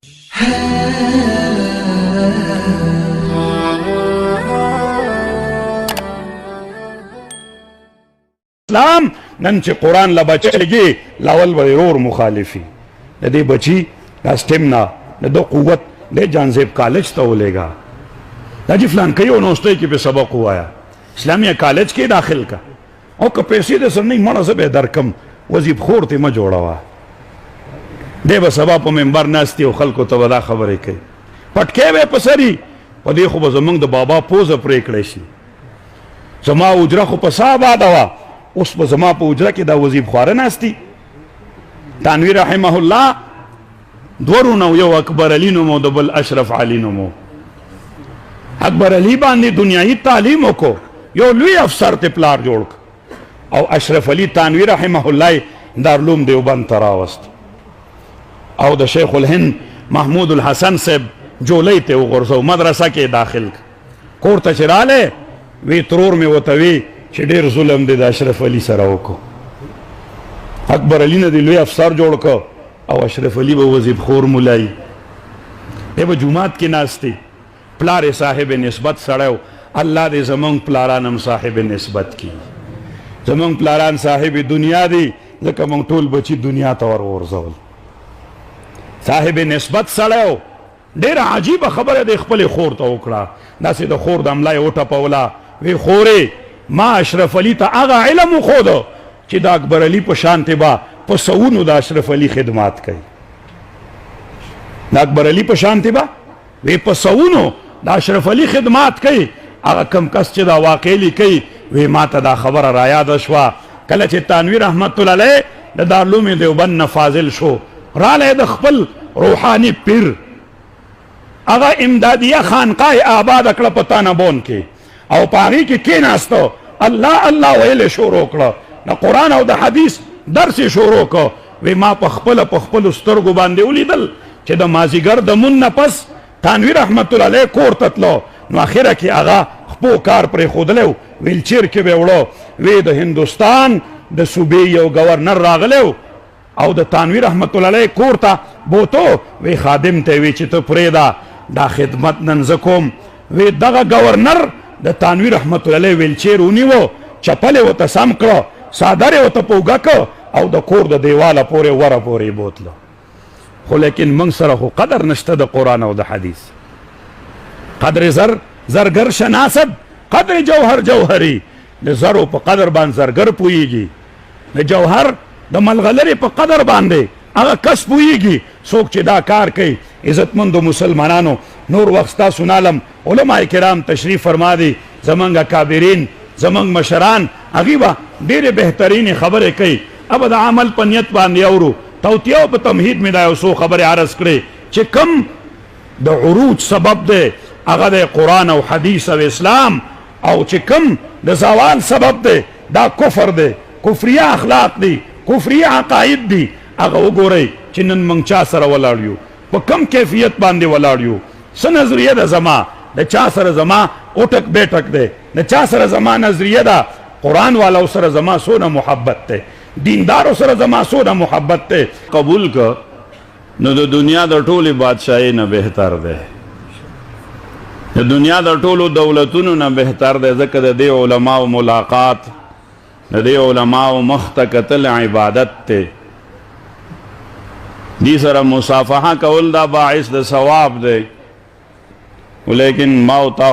اسلام نن چې قرآن لا بچیږي لاول به ورور مخالفي د دې بچي دا سټیمنا د قوت د جانزیب کالج ته ولېږه دا چې فلان کوي یونیورسټۍ کې به سبق وایا اسلامیه کالج کې داخل کا او که پیسې د سر نه مړه زه به درکم وظیف خور ته مه جوړوه دی به سبا په منبر ناستي او خلکو ته به دا خبرې کوي پټکې به په سري په دې خو به زمونږ د بابا پوزه پرې کړی شي زما اجره خو په سا آباده وه اوس به زما په اجره کې دا وظیف خواره ناستي تانوي رحمه الله دورو نو یو اکبر علي نوم او د بل اشرف علي نوم اکبر علي باندې دنیایي تعلیم وکړو یو لوی افسر ته پلار جوړ او اشرف علي تانوي رحمه الله دارالعلوم دیوبند ته راوست او د شیخ الهند محمود الحسن صاحب جولۍ ته وغورځو مدرسه کې داخل کور ته چې رالی وی ترور مې ورته وی چې ډېر ظلم دی د اشرف علي سره وکړو اکبر علي نه دی لوی افسر جوړ کړ او اشرف علي به وظیف خور مولایي دی به جومات کې ناستې پلار یې صاحب نسبت سړی الله دې زمونږ پلاران هم صاحب نسبت کړي زمونږ پلاران صاحب دنیا دی ځکه مونږ ټول بچي دنیا ته ور وغورځول صاحب نسبت سړی ډېره عجیبه خبره د خپلې خور ته وکړه داسې د خور د املا یې وټپوله وی خورې ما اشرف علي ته هغه علم وښوده چې د اکبر علي په شانتې به په سوونو د اشرف علي خدمات کوي د اکبر علي په شانتې به وی په سوونو د اشرف علي خدمات کوي هغه کم کس چې دا واقع لیکي وی ما ته دا خبره رایاده شوه کله چې تانوي رحمت الله علیه د دارالعلوم دیوبند نه فاضل شو رالی د خپل روحاني پیر هغه امدادیه خانقاه آباده کړه په تانبون کې او په هغې کې کېناسته الله الله ویلې شروع کړه د قرآن او د حدیث درس یې شروع کړه وی ما په خپله په خپلو سترګو باندې ولیدل چې د مازدیګر د مون نه پس تانوي رحمت الله علیه کور ته تلو نو اخره کې هغه خپو کار پرېښودلی و ویلچیر کې به وړو وی د هندوستان د صوبې یو ګورنر راغلی او د تانوي رحمت الله علیه کور ته بوتو وی خادم ته وی چې ته پرېږده دا خدمت نن زه کوم وی دغه ګورنر د تانوي رحمت الله علیه ویلچیر ونیو چپل یې ورته سم کړه څادر یې ورته په اوږه کړه او د کور د دیواله پورې وره پورې بوتله خو لیکن موږ سره خو قدر نشته د قرآن او د حدیث قدر زرګر شناسد قدر جوهر جوهري د زرو په قدر باندې زرګر پوهیږي د جوهر د ملغلرې په قدر باندې هغه کس پوهیږي څوک چې دا کار کوي عزتمندو مسلمانانو نور وخت ستاسو نالم علماء کرام تشریف فرما دي زمونږ اکابرین زمونږ مشران هغوی به ډېرې بهترینې خبرې کوي اب د عمل په نیت باندې اورو توطیه او په تمهید مې دا یو څو خبرې عرض کړې چې کم د عروج سبب دی هغه د قرآن او حدیث او اسلام او چې کم د زوال سبب دی دا کفر دی کفریه اخلاق دی کفریه عقاید دی هغه وګورئ چې نن موږ چا سره ولاړ یو په کم کیفیت باندې ولاړ یو څه نظریه ده زما د چا سره زما اوټک بیټک دی د چا سره زما نظریه ده قرآن والا سره زما څونه محبت دی دیندارو سره زما څونه محبت دی قبول که نو د دنیا د ټولې بادشاهۍ نه بهتر دی د دنیا د ټولو دولتونو نه بهتر دی ځکه د دې علماو ملاقات د دې علماو مخ ته کتل عبادت دی دی سره مصافحه کول دا باعث د ثواب دی ولیکن ما او تا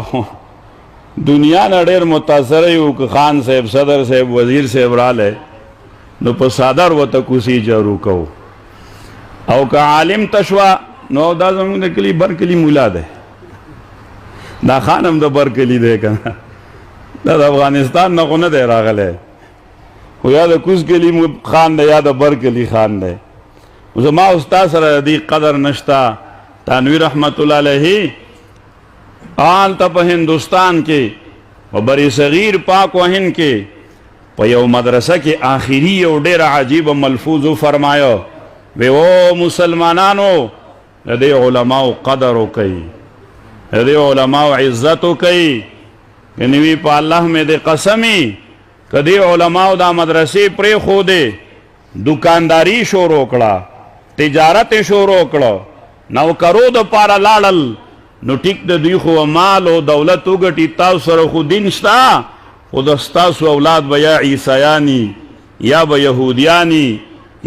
دنیا نه ډېر متاثره یو که خان صاحب صدر صاحب وزیر صاحب رالی نو په صادر ورته کوسي جارو کوو او که عالم تشوه نو دا زموږ د کلي برکلي مولا دی دا خان هم د برکلي دی که نه دا د افغانستان نه خو نه دی راغلی خو یا د کوز کلي خان دی یا د برکلي خان دی زما استاد سره دی قدر نشتا تانوي رحمت الله علیه آلته په هندوستان کې په بری صغیر پاک و هند کې په یو مدرسه کې آخري یو ډېر عجیب ملفوظ فرمایو وی او مسلمانانو د دې علماو قدر وکئ د دې علماو عزت وکئ یعنی وی په الله مې د قسمی که دې علماو دا مدرسې پرېښودې دکانداري شروع کړه تجارت شروع کړه نوکرو د پاره لاړل نو ټیک د دوی خو مال او دولت وګټي تاسو سره خو دین شته خو د ستاسو اولاد به یا عیسایانی یا به یهودیانی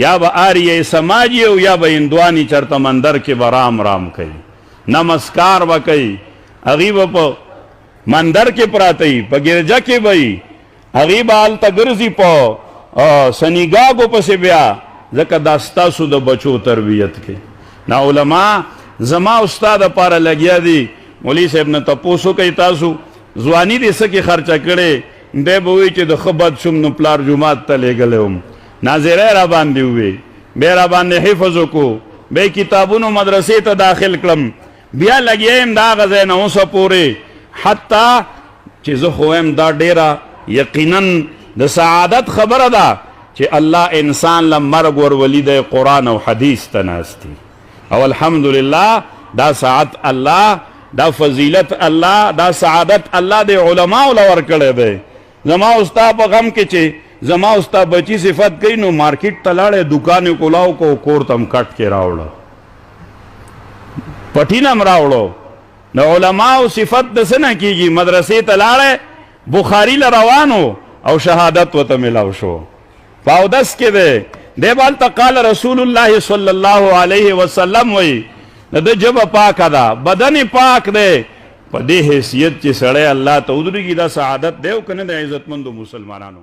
یا به آریه سماجی او یا به هندوانی چرته مندر کې به رام رام کوي نمسکار به کوي هغوی به په مندر کې پراته وي په ګرجه کې به وي هغوی به هلته ګرځي په سنیګاګو پسې بیا ځکه دا ستاسو د بچو تربیت کې نا علما زما استاد پاره لګیا دي مولوی صاحب نه تپوسو کوي تاسو ځواني دې څه کې خرچه کړې دی به وایي چې د ښه بد شوم نو پلار جومات ته لېږلی وم ناظرۍ را باندې ووې بیا را باندې حفظ وکړو بیا کتابونو مدرسې ته داخل کړم بیا لګیا یم د هغه ځای نه اوسه پورې حتی چې زه خو یم دا ډېره یقینا د سعادت خبره ده چې الله انسان له مرګ ورولي دی قرآن او حدیث ته ناست دي او الحمدلله دا سعادت الله دا فضیلت الله دا سعادت الله د علماو له ورکړی دی زما استا په غم کې چې زما استا بچی صفت کوي نو مارکیټ ته لاړې دکان یې کولاو کو کور ته م کټ کې راوړه پټینه م راوړو د علماو صفت د څه نه کېږي مدرسې ته لاړې بخاري له روانو او شهادت ورته میلاو شو په اودس کې دی دی به هلته قال رسول الله صلی الله علیه وسلم وایي د ژبه پاکه ده بدن پاک دی په دې حیثیت چې سړی الله ته ودرېږي دا سعادت دی او که نه د عزتمندو مسلمانانو